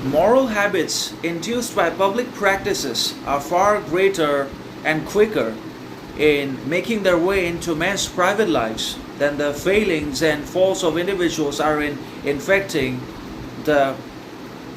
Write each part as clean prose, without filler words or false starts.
Moral habits induced by public practices are far greater and quicker in making their way into men's private lives than the failings and faults of individuals are in infecting the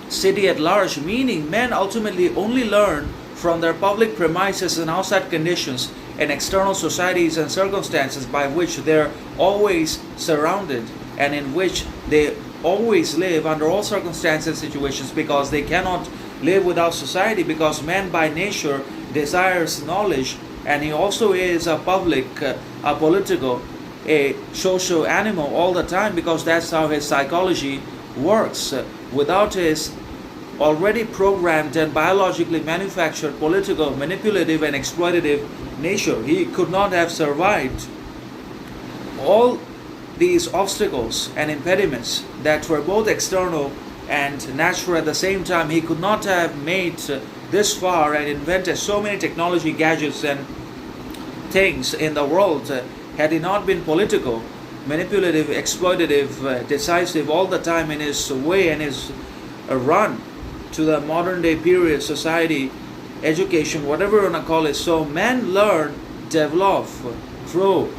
city at large, meaning men ultimately only learn from their public premises and outside conditions and external societies and circumstances by which they're always surrounded and in which they always live under all circumstances and situations, because they cannot live without society, because man by nature desires knowledge, and he also is a public, a political, a social animal all the time, because that's how his psychology works. Without his already programmed and biologically manufactured political, manipulative, and exploitative nature, he could not have survived all these obstacles and impediments that were both external and natural at the same time. He could not have made this far and invented so many technology gadgets and things in the world had he not been political, manipulative, exploitative, decisive all the time in his way and his run to the modern day period, society, education, whatever you want to call it. So men learn, develop, grow,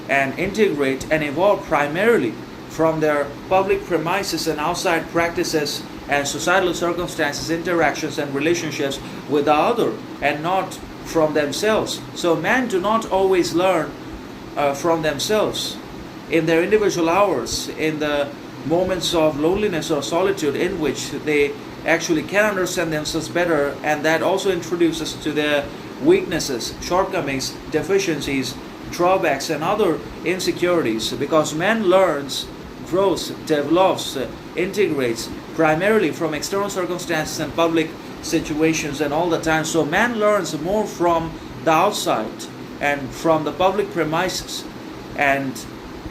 and integrate and evolve primarily from their public premises and outside practices and societal circumstances, interactions, and relationships with the other, and not from themselves. So men do not always learn from themselves in their individual hours, in the moments of loneliness or solitude in which they actually can understand themselves better, and that also introduces to their weaknesses, shortcomings, deficiencies, drawbacks, and other insecurities, because man learns, grows, develops, integrates primarily from external circumstances and public situations and all the time. So man learns more from the outside and from the public premises and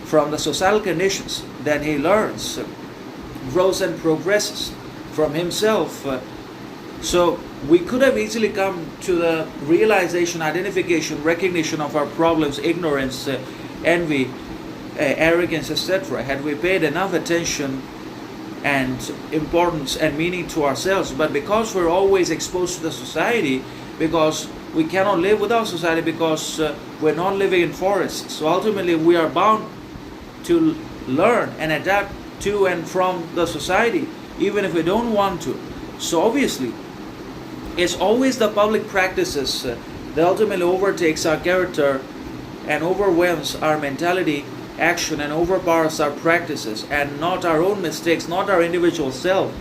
from the societal conditions than he learns, grows, and progresses from himself. So we could have easily come to the realization, identification, recognition of our problems, ignorance, envy, arrogance, etc., had we paid enough attention and importance and meaning to ourselves. But because we're always exposed to the society, because we cannot live without society, because we're not living in forests, so ultimately we are bound to learn and adapt to and from the society, even if we don't want to. So obviously, it's always the public practices that ultimately overtakes our character and overwhelms our mentality, action, and overpowers our practices, and not our own mistakes, not our individual self,